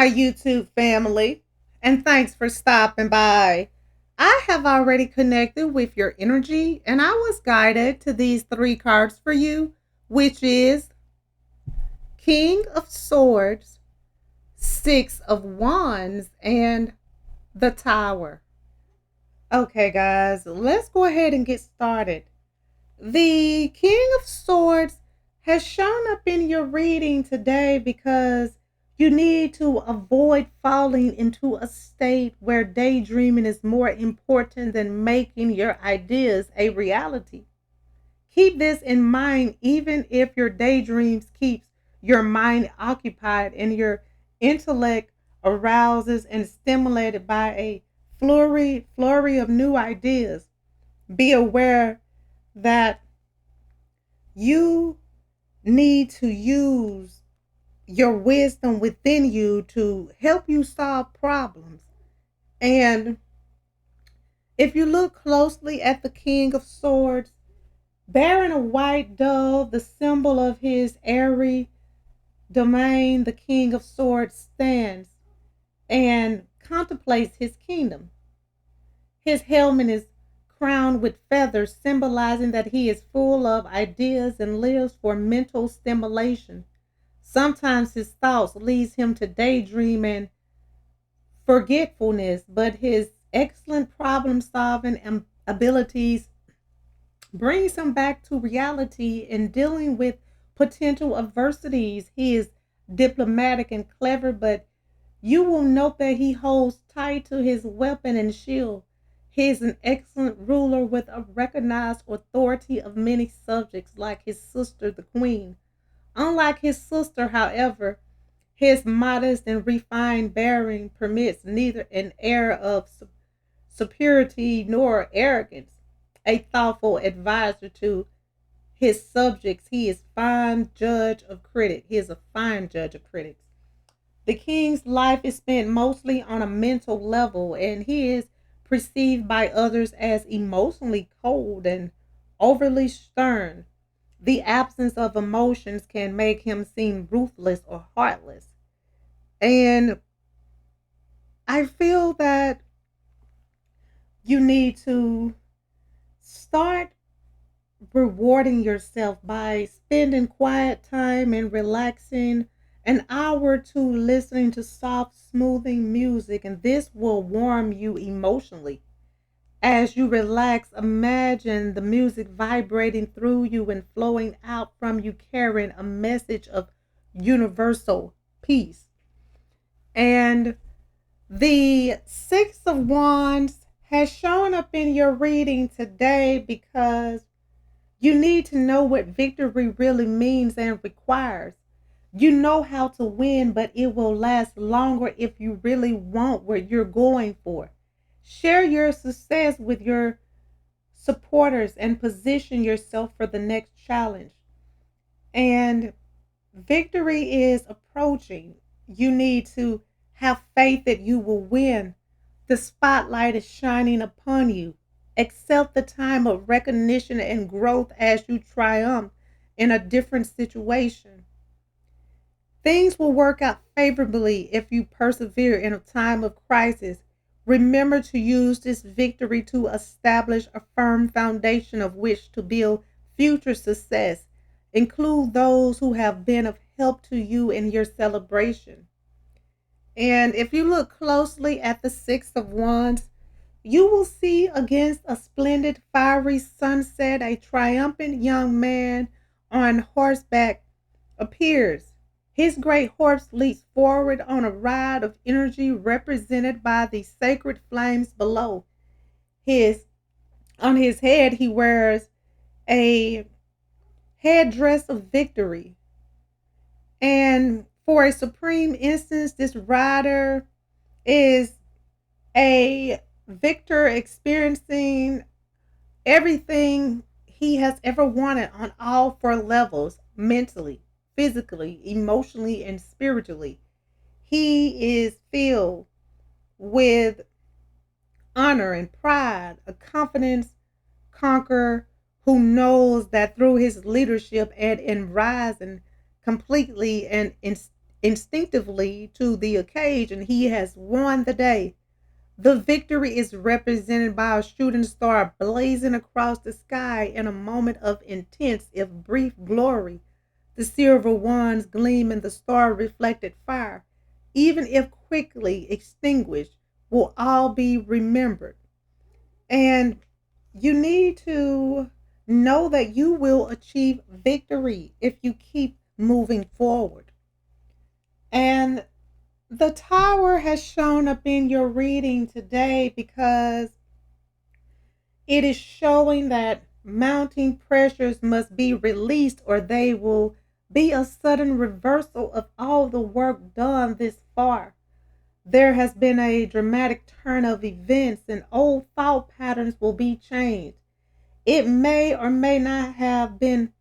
my YouTube family, and thanks for stopping by. I have already connected with your energy, and I was guided to these three cards for you, which is King of Swords, Six of Wands, and the Tower. Okay, guys, let's go ahead and get started. The King of Swords has shown up in your reading today because you need to avoid falling into a state where daydreaming is more important than making your ideas a reality. Keep this in mind even if your daydreams keeps your mind occupied and your intellect arouses and stimulated by a flurry of new ideas. Be aware that you need to use your wisdom within you to help you solve problems. And if you look closely at the King of Swords, bearing a white dove, the symbol of his airy domain, the King of Swords stands and contemplates his kingdom. His helmet is crowned with feathers, symbolizing that he is full of ideas and lives for mental stimulation. Sometimes his thoughts leads him to daydream and forgetfulness, but his excellent problem solving abilities brings him back to reality in dealing with potential adversities. He is diplomatic and clever, but you will note that he holds tight to his weapon and shield. He is an excellent ruler with a recognized authority of many subjects, like his sister, the queen. Unlike his sister, however, his modest and refined bearing permits neither an air of superiority nor arrogance. A thoughtful advisor to his subjects, he is fine judge of critics. He is a fine judge of critics. The king's life is spent mostly on a mental level, and he is perceived by others as emotionally cold and overly stern. The absence of emotions can make him seem ruthless or heartless. And I feel that you need to start rewarding yourself by spending quiet time and relaxing an hour or two listening to soft, smoothing music, and this will warm you emotionally. As you relax, imagine the music vibrating through you and flowing out from you, carrying a message of universal peace. And the Six of Wands has shown up in your reading today because you need to know what victory really means and requires. You know how to win, but it will last longer if you really want what you're going for. Share your success with your supporters and position yourself for the next challenge. And victory is approaching. You need to have faith that you will win. The spotlight is shining upon you. Accept the time of recognition and growth as you triumph in a different situation. Things will work out favorably if you persevere in a time of crisis. Remember to use this victory to establish a firm foundation of which to build future success. Include those who have been of help to you in your celebration. And if you look closely at the Six of Wands, you will see against a splendid fiery sunset a triumphant young man on horseback appears. His great horse leaps forward on a ride of energy represented by the sacred flames below. His On his head he wears a headdress of victory. And for a supreme instance, this rider is a victor experiencing everything he has ever wanted on all four levels: mentally, physically, emotionally, and spiritually. He is filled with honor and pride, a confidence conqueror who knows that through his leadership and in rising completely and instinctively to the occasion. He has won the day. The victory is represented by a shooting star blazing across the sky in a moment of intense, if brief, glory. The silver wands gleam in the star reflected fire, even if quickly extinguished, will all be remembered. And you need to know that you will achieve victory if you keep moving forward. And the tower has shown up in your reading today because it is showing that mounting pressures must be released or they will be a sudden reversal of all the work done this far. There has been a dramatic turn of events and old thought patterns will be changed. It may or may not have been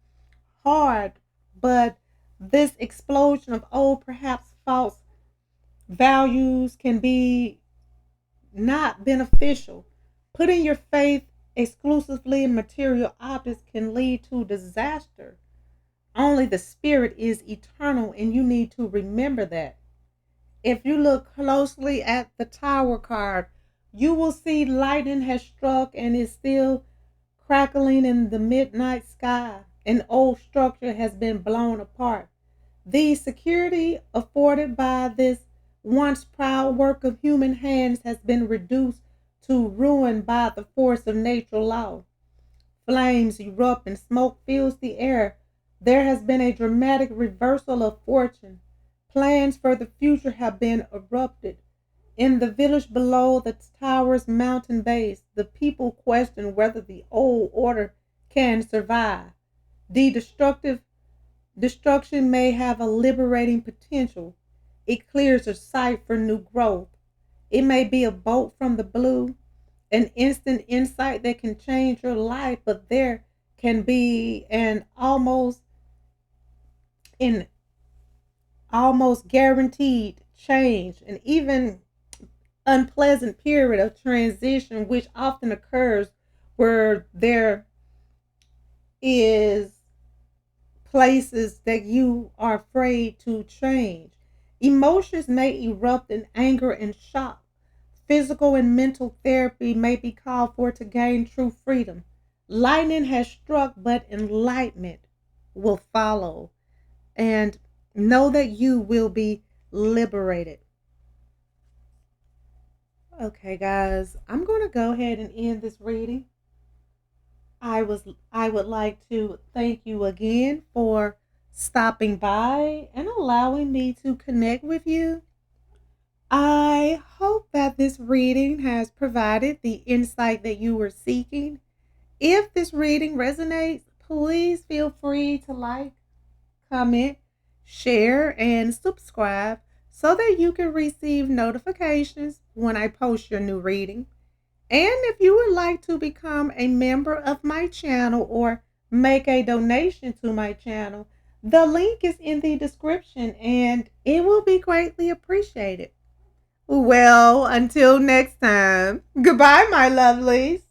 hard, but this explosion of old, perhaps false values can be not beneficial. Putting your faith exclusively in material objects can lead to disaster. Only the spirit is eternal, and you need to remember that. If you look closely at the tower card, you will see lightning has struck and is still crackling in the midnight sky. An old structure has been blown apart. The security afforded by this once proud work of human hands has been reduced to ruin by the force of natural law. Flames erupt and smoke fills the air. There has been a dramatic reversal of fortune. Plans for the future have been erupted. In the village below the tower's mountain base, the people question whether the old order can survive. The destruction may have a liberating potential. It clears a site for new growth. It may be a bolt from the blue, an instant insight that can change your life, but there can be an almost guaranteed change, and even unpleasant period of transition, which often occurs where there is places that you are afraid to change. Emotions may erupt in anger and shock. Physical and mental therapy may be called for to gain true freedom. Lightning has struck, but enlightenment will follow. And know that you will be liberated. Okay, guys, I'm going to go ahead and end this reading. I would like to thank you again for stopping by and allowing me to connect with you. I hope that this reading has provided the insight that you were seeking. If this reading resonates, please feel free to like, comment, share, and subscribe so that you can receive notifications when I post your new reading. And if you would like to become a member of my channel or make a donation to my channel, the link is in the description and it will be greatly appreciated. Well, until next time, goodbye, my lovelies.